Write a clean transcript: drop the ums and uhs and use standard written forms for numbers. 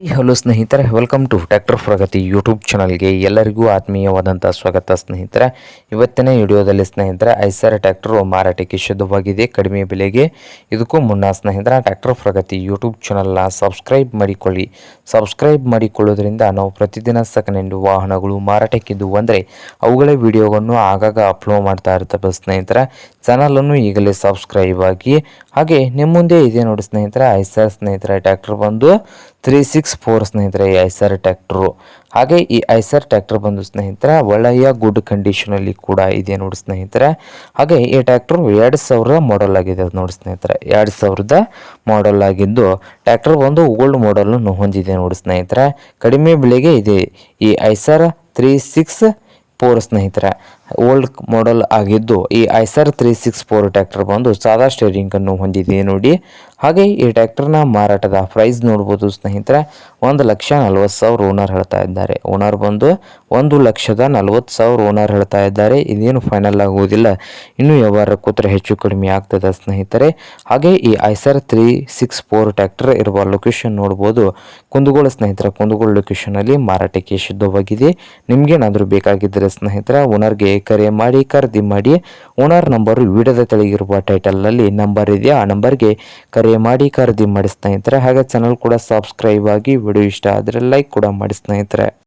Hello ಸ್ನೇಹಿತರೆ, welcome to tractor Pragati YouTube ಚಾನಲ್ಗೆ ಎಲ್ಲರಿಗೂ ಆತ್ಮೀಯವಾದಂಥ ಸ್ವಾಗತ. ಸ್ನೇಹಿತರೆ, ಇವತ್ತಿನ ವಿಡಿಯೋದಲ್ಲಿ ಸ್ನೇಹಿತರೆ ಐಸರ್ ಟ್ರ್ಯಾಕ್ಟರ್ ಮಾರಾಟಕ್ಕೆ ಶುದ್ಧವಾಗಿದೆ ಕಡಿಮೆ ಬೆಲೆಗೆ. ಇದಕ್ಕೂ ಮುನ್ನ ಸ್ನೇಹಿತರೆ ಟ್ರ್ಯಾಕ್ಟರ್ ಪ್ರಗತಿ ಯೂಟ್ಯೂಬ್ ಚಾನಲ್ನ ಸಬ್ಸ್ಕ್ರೈಬ್ ಮಾಡಿಕೊಳ್ಳಿ. ಸಬ್ಸ್ಕ್ರೈಬ್ ಮಾಡಿಕೊಳ್ಳೋದ್ರಿಂದ ನಾವು ಪ್ರತಿದಿನ ಸೆಕೆಂಡ್ ಹ್ಯಾಂಡ್ ವಾಹನಗಳು ಮಾರಾಟಕ್ಕಿದ್ದು ಅಂದರೆ ಅವುಗಳ ವಿಡಿಯೋವನ್ನು ಆಗಾಗ ಅಪ್ಲೋಡ್ ಮಾಡ್ತಾ ಇರ್ತವೆ. ಸ್ನೇಹಿತರೆ, ಚಾನಲನ್ನು ಈಗಲೇ ಸಬ್ಸ್ಕ್ರೈಬ್ ಆಗಿ. ಹಾಗೆ ನಿಮ್ಮ ಮುಂದೆ ಇದೆ ನೋಡಿ ಸ್ನೇಹಿತರೆ ಐಸರ್ ಸ್ನೇಹಿತರೆ ಟ್ರ್ಯಾಕ್ಟರ್ ಬಂದು 364 ಸ್ನೇಹಿತರೆ ಈ ಐಸರ್ ಟ್ರ್ಯಾಕ್ಟರು. ಹಾಗೆ ಈ ಐಸರ್ ಟ್ರ್ಯಾಕ್ಟರ್ ಬಂದು ಸ್ನೇಹಿತರೆ ಒಳ್ಳೆಯ ಗುಡ್ ಕಂಡೀಷನಲ್ಲಿ ಕೂಡ ಇದೆ ನೋಡಿ ಸ್ನೇಹಿತರೆ. ಹಾಗೆ ಈ ಟ್ರ್ಯಾಕ್ಟರ್ 2000 ಮಾಡೆಲ್ ಆಗಿದೆ ನೋಡಿ ಸ್ನೇಹಿತರೆ. 2000 ಮಾಡೆಲ್ ಆಗಿದ್ದು ಟ್ರ್ಯಾಕ್ಟರ್ ಒಂದು ಓಲ್ಡ್ ಮಾಡೆಲನ್ನು ಹೊಂದಿದೆ ನೋಡಿ ಸ್ನೇಹಿತರೆ. ಕಡಿಮೆ ಬೆಲೆಗೆ ಇದೆ ಈ ಐಸರ್ 364 ಸ್ನೇಹಿತರೆ. ಓಲ್ಡ್ ಮಾಡೆಲ್ ಆಗಿದ್ದು ಈ ಐಸರ್ 364 ಟ್ರ್ಯಾಕ್ಟರ್ ಬಂದು ಸಾದಾ ಸ್ಟೇರಿಂಗ್ ಅನ್ನು ಹೊಂದಿದೆ ನೋಡಿ. ಹಾಗೆ ಈ ಟ್ರ್ಯಾಕ್ಟರ್ನ ಮಾರಾಟದ ಪ್ರೈಸ್ ನೋಡ್ಬೋದು ಸ್ನೇಹಿತರೆ. 1,40,000 ಓನರ್ ಹೇಳ್ತಾ ಇದ್ದಾರೆ. ಓನರ್ ಬಂದು 1,40,000 ಓನರ್ ಹೇಳ್ತಾ ಇದ್ದಾರೆ. ಇದೇನು ಫೈನಲ್ ಆಗುವುದಿಲ್ಲ, ಇನ್ನು ವ್ಯವಹಾರ ಕೂತ್ರೆ ಹೆಚ್ಚು ಕಡಿಮೆ ಆಗ್ತದೆ ಸ್ನೇಹಿತರೆ. ಹಾಗೆ ಈ ಐಸರ್ 364 ಟ್ರ್ಯಾಕ್ಟರ್ ಇರುವ ಲೊಕೇಶನ್ ನೋಡ್ಬೋದು ಕುಂದಗೋಳ ಸ್ನೇಹಿತರೆ. ಕುಂದಗೋಳ ಲೊಕೇಶನಲ್ಲಿ ಮಾರಾಟಕ್ಕೆ ಶುದ್ಧವಾಗಿದೆ. ನಿಮ್ಗೇನಾದರೂ ಬೇಕಾಗಿದ್ದರೆ ಸ್ನೇಹಿತರೆ ಓನರ್ಗೆ ಕರೆ ಮಾಡಿ ಖರೀದಿ ಮಾಡಿ. ಓನರ್ ನಂಬರು ವಿಡಿಯೋದ ತೆಳಗಿರುವ ಟೈಟಲ್ನಲ್ಲಿ ನಂಬರ್ ಇದೆ, ಆ ನಂಬರ್ಗೆ ಕರೆ ಮಾಡಿ ಖರೀದಿ ಮಾಡಿ ಸ್ನೇಹಿತರೆ. ಹಾಗೆ ಚಾನಲ್ ಕೂಡ ಸಬ್ಸ್ಕ್ರೈಬ್ ಆಗಿ. ವಿಡಿಯೋ ಇಷ್ಟ ಆದರೆ ಲೈಕ್ ಕೂಡ ಮಾಡಿ ಸ್ನೇಹಿತರೆ.